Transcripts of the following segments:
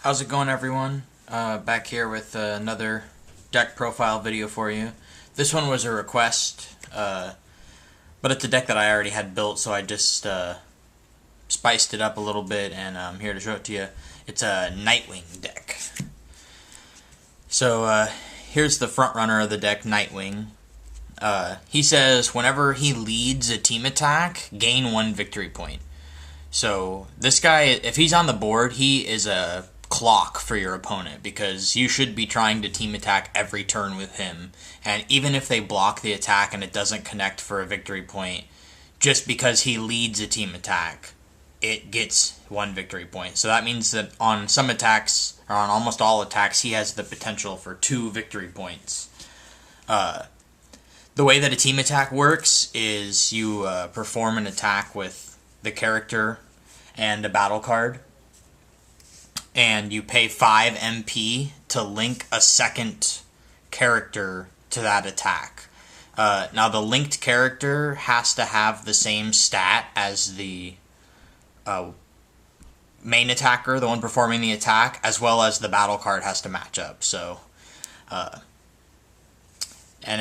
How's it going, everyone? Back here with another deck profile video for you. This one was a request, but it's a deck that I already had built, so I just spiced it up a little bit, and I'm here to show it to you. It's a Nightwing deck. So here's the front runner of the deck, Nightwing. He says whenever he leads a team attack, gain 1 victory point. So this guy, if he's on the board, he is a clock for your opponent, because you should be trying to team attack every turn with him, and even if they block the attack and it doesn't connect for a victory point, just because he leads a team attack, it gets 1 victory point. So that means that on some attacks, or on almost all attacks, he has the potential for 2 victory points. The way that a team attack works is you perform an attack with the character and a battle card, and you pay 5 MP to link a second character to that attack. Now, the linked character has to have the same stat as the main attacker, the one performing the attack, as well as the battle card has to match up. So, and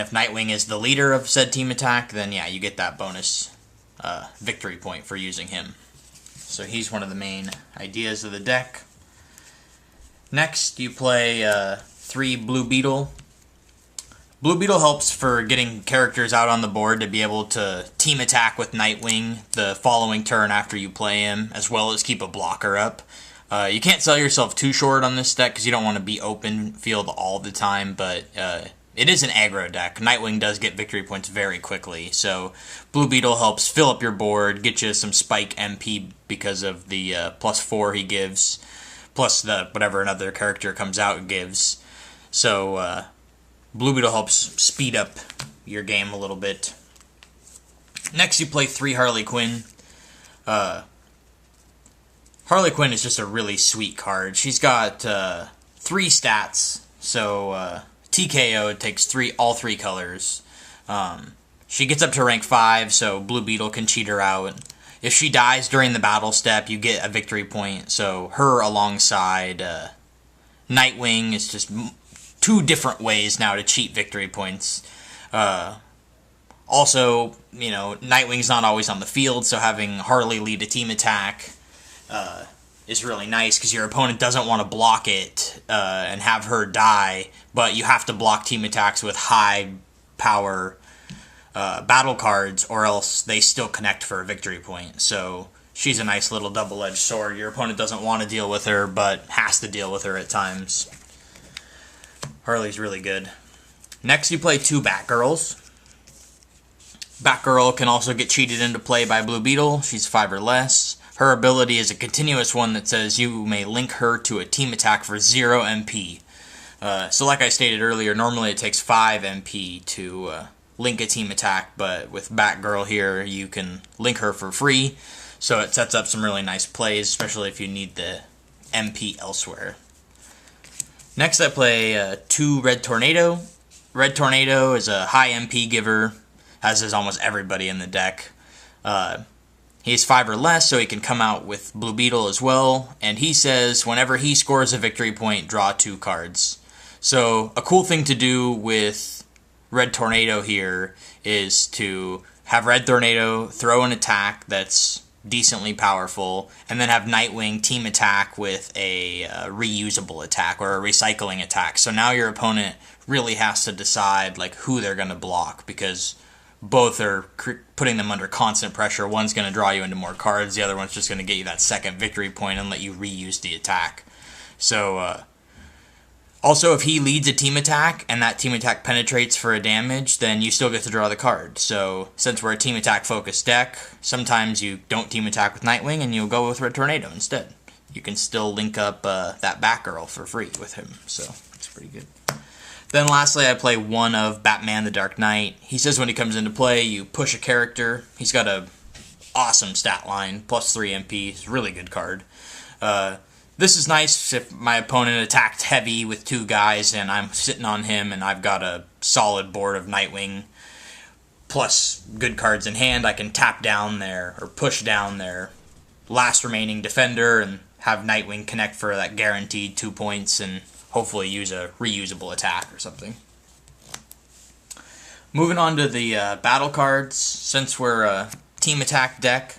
if Nightwing is the leader of said team attack, then yeah, you get that bonus victory point for using him. So he's one of the main ideas of the deck. Next, you play 3 Blue Beetle. Blue Beetle helps for getting characters out on the board to be able to team attack with Nightwing the following turn after you play him, as well as keep a blocker up. You can't sell yourself too short on this deck because you don't want to be open field all the time, but it is an aggro deck. Nightwing does get victory points very quickly, so Blue Beetle helps fill up your board, get you some spike MP because of the +4 he gives, plus the whatever another character comes out gives. So Blue Beetle helps speed up your game a little bit. Next, you play 3 Harley Quinn. Harley Quinn is just a really sweet card. She's got 3 stats, so TKO, it takes all 3 colors. She gets up to rank 5, so Blue Beetle can cheat her out. If she dies during the battle step, you get a victory point. So her alongside Nightwing is just 2 different ways now to cheat victory points. Also, you know, Nightwing's not always on the field, so having Harley lead a team attack is really nice, because your opponent doesn't want to block it and have her die, but you have to block team attacks with high power battle cards, or else they still connect for a victory point. So she's a nice little double-edged sword. Your opponent doesn't want to deal with her, but has to deal with her at times. Harley's really good. Next, you play 2 Batgirls. Batgirl can also get cheated into play by Blue Beetle. She's 5 or less. Her ability is a continuous one that says you may link her to a team attack for 0 MP. So like I stated earlier, normally it takes 5 MP to link a team attack, but with Batgirl here, you can link her for free, so it sets up some really nice plays, especially if you need the MP elsewhere. Next, I play 2 Red Tornado. Red Tornado is a high MP giver, as is almost everybody in the deck. He's 5 or less, so he can come out with Blue Beetle as well, and he says whenever he scores a victory point, draw 2 cards. So a cool thing to do with Red Tornado here is to have Red Tornado throw an attack that's decently powerful, and then have Nightwing team attack with a reusable attack or a recycling attack. So now your opponent really has to decide like who they're going to block, because both are putting them under constant pressure. One's going to draw you into more cards, the other one's just going to get you that second victory point and let you reuse the attack. So also, if he leads a team attack and that team attack penetrates for a damage, then you still get to draw the card. So since we're a team attack focused deck, sometimes you don't team attack with Nightwing and you'll go with Red Tornado instead. You can still link up that Batgirl for free with him, so it's pretty good. Then lastly, I play 1 of Batman the Dark Knight. He says when he comes into play, you push a character. He's got a awesome stat line, +3 MP. It's a really good card. This is nice if my opponent attacked heavy with 2 guys and I'm sitting on him and I've got a solid board of Nightwing plus good cards in hand. I can tap down there or push down their last remaining defender and have Nightwing connect for that guaranteed 2 points and hopefully use a reusable attack or something. Moving on to the battle cards. Since we're a team attack deck,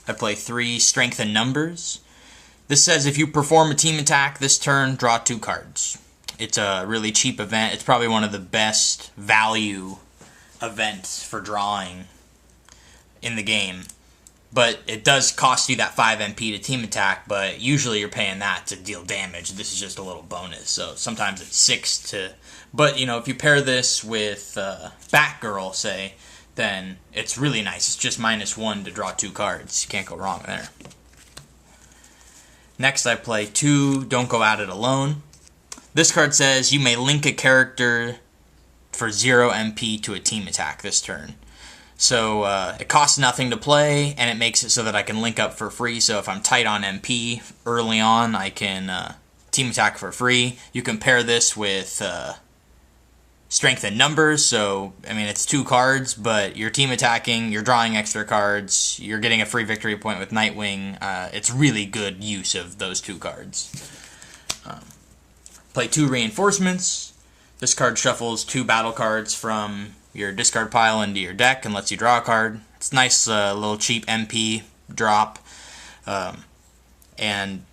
I play 3 Strength and Numbers. This says if you perform a team attack this turn, draw 2 cards. It's a really cheap event. It's probably one of the best value events for drawing in the game. But it does cost you that 5 MP to team attack, but usually you're paying that to deal damage. This is just a little bonus, so sometimes it's 6 to... But, you know, if you pair this with Batgirl, say, then it's really nice. It's just -1 to draw 2 cards. You can't go wrong there. Next, I play 2 Don't Go At It Alone. This card says you may link a character for 0 MP to a team attack this turn. So it costs nothing to play, and it makes it so that I can link up for free. So if I'm tight on MP early on, I can team attack for free. You can pair this with Strength and Numbers. So, I mean, it's 2 cards, but you're team attacking, you're drawing extra cards, you're getting a free victory point with Nightwing. It's really good use of those 2 cards. Play 2 Reinforcements. This card shuffles 2 battle cards from your discard pile into your deck and lets you draw a card. It's nice, little cheap MP drop, and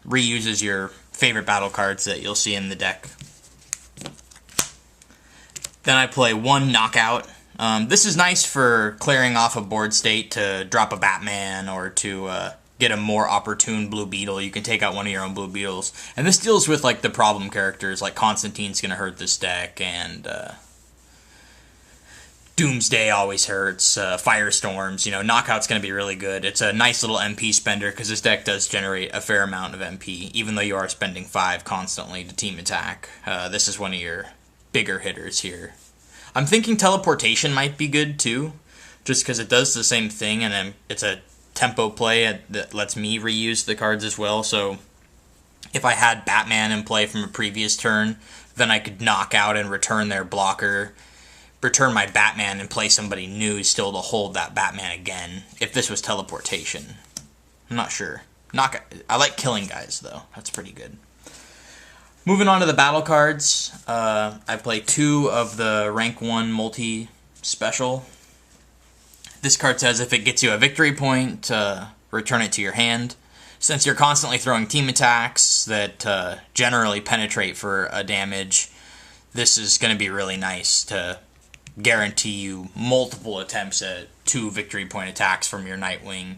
reuses your favorite battle cards that you'll see in the deck. Then I play 1 Knockout. This is nice for clearing off a board state to drop a Batman or to get a more opportune Blue Beetle. You can take out one of your own Blue Beetles. And this deals with like the problem characters, like Constantine's going to hurt this deck, and Doomsday always hurts, Firestorms, you know, Knockout's going to be really good. It's a nice little MP spender because this deck does generate a fair amount of MP, even though you are spending 5 constantly to team attack. This is one of your bigger hitters here. I'm thinking Teleportation might be good too, just because it does the same thing, and then it's a tempo play that lets me reuse the cards as well. So if I had Batman in play from a previous turn, then I could knock out and return their blocker, return my Batman and play somebody new still to hold that Batman again, if this was Teleportation. I'm not sure. I like killing guys, though. That's pretty good. Moving on to the battle cards, I play 2 of the rank 1 multi-special. This card says if it gets you a victory point, return it to your hand. Since you're constantly throwing team attacks that generally penetrate for a damage, this is going to be really nice to guarantee you multiple attempts at 2 victory point attacks from your Nightwing.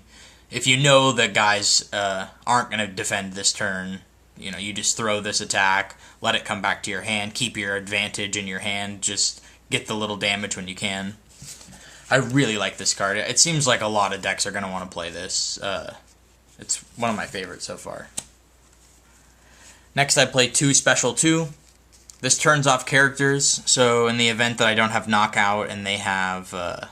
If you know that guys aren't going to defend this turn, you know, you just throw this attack, let it come back to your hand, keep your advantage in your hand, just get the little damage when you can. I really like this card. It seems like a lot of decks are going to want to play this. It's one of my favorites so far. Next I play 2 Special 2. This turns off characters, so in the event that I don't have Knockout and they have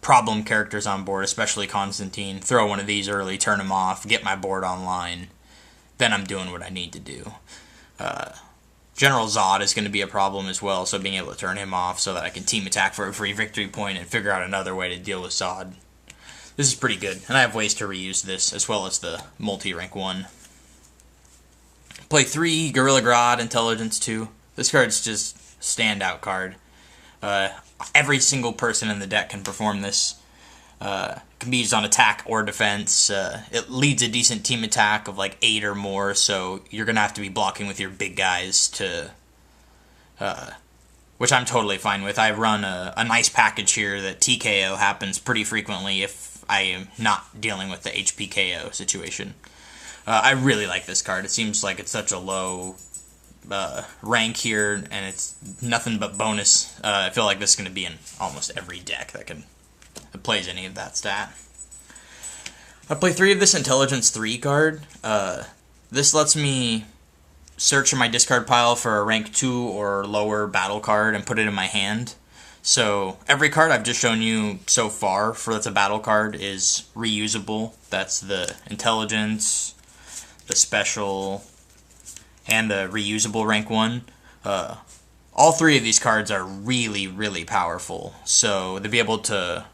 problem characters on board, especially Constantine, throw one of these early, turn them off, get my board online. Then I'm doing what I need to do. General Zod is going to be a problem as well, so being able to turn him off so that I can team attack for a free victory point and figure out another way to deal with Zod. This is pretty good, and I have ways to reuse this, as well as the multi-rank 1. Play 3 Gorilla Grodd, Intelligence 2. This card's just a standout card. Every single person in the deck can perform this. Can be used on attack or defense. It leads a decent team attack of like 8 or more, so you're going to have to be blocking with your big guys to... which I'm totally fine with. I run a nice package here that TKO happens pretty frequently if I am not dealing with the HPKO situation. I really like this card. It seems like it's such a low rank here, and it's nothing but bonus. I feel like this is going to be in almost every deck that plays any of that stat. I play 3 of this Intelligence 3 card. This lets me search in my discard pile for a rank 2 or lower battle card and put it in my hand. So every card I've just shown you so far for that's a battle card is reusable. That's the Intelligence, the Special, and the reusable rank 1. All 3 of these cards are really, really powerful. So to be able to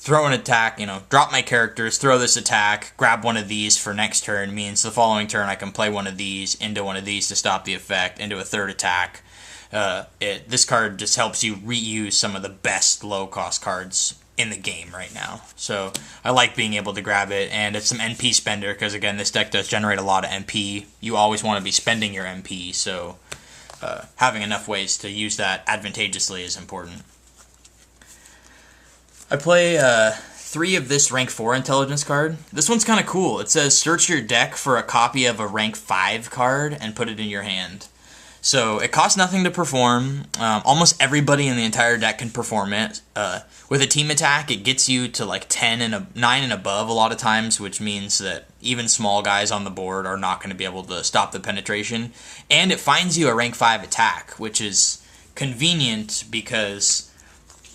throw an attack, drop my characters, throw this attack, grab one of these for next turn, means the following turn I can play one of these into one of these to stop the effect, into a third attack. This card just helps you reuse some of the best low-cost cards in the game right now. So I like being able to grab it, and it's some NP spender, because again, this deck does generate a lot of NP. You always want to be spending your NP, so having enough ways to use that advantageously is important. I play 3 of this rank 4 intelligence card. This one's kind of cool. It says search your deck for a copy of a rank 5 card and put it in your hand. So it costs nothing to perform. Almost everybody in the entire deck can perform it. With a team attack, it gets you to like 9 and above a lot of times, which means that even small guys on the board are not going to be able to stop the penetration. And it finds you a rank 5 attack, which is convenient because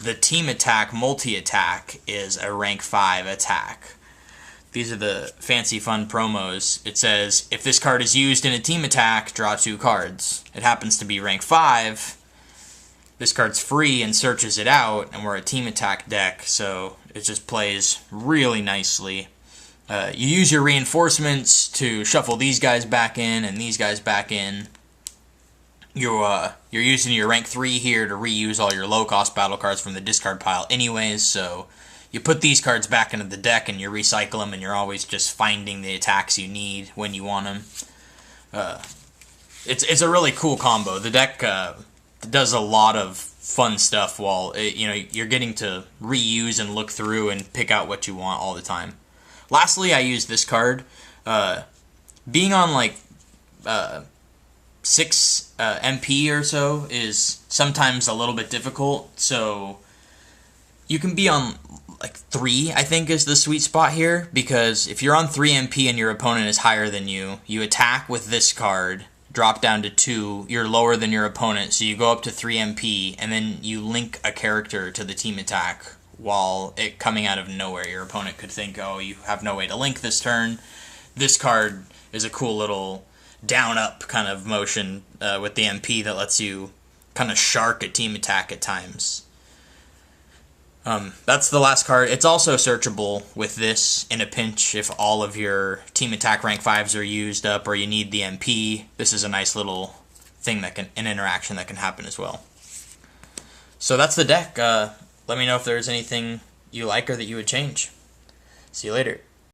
the team attack multi-attack is a rank 5 attack. These are the fancy fun promos. It says, if this card is used in a team attack, draw 2 cards. It happens to be rank 5. This card's free and searches it out, and we're a team attack deck, so it just plays really nicely. You use your reinforcements to shuffle these guys back in and these guys back in. You're using your rank 3 here to reuse all your low-cost battle cards from the discard pile anyways, so you put these cards back into the deck and you recycle them, and you're always just finding the attacks you need when you want them. It's a really cool combo. The deck does a lot of fun stuff while you're getting to reuse and look through and pick out what you want all the time. Lastly, I use this card. Being on like 6 MP or so is sometimes a little bit difficult, so you can be on like 3, I think, is the sweet spot here, because if you're on 3 MP and your opponent is higher than you, you attack with this card, drop down to 2, you're lower than your opponent, so you go up to 3 MP, and then you link a character to the team attack while it coming out of nowhere. Your opponent could think, oh, you have no way to link this turn. This card is a cool little down-up kind of motion with the MP that lets you kind of shark a team attack at times. That's the last card. It's also searchable with this in a pinch if all of your team attack rank 5s are used up or you need the MP. This is a nice little thing an interaction that can happen as well. So that's the deck. Let me know if there's anything you like or that you would change. See you later.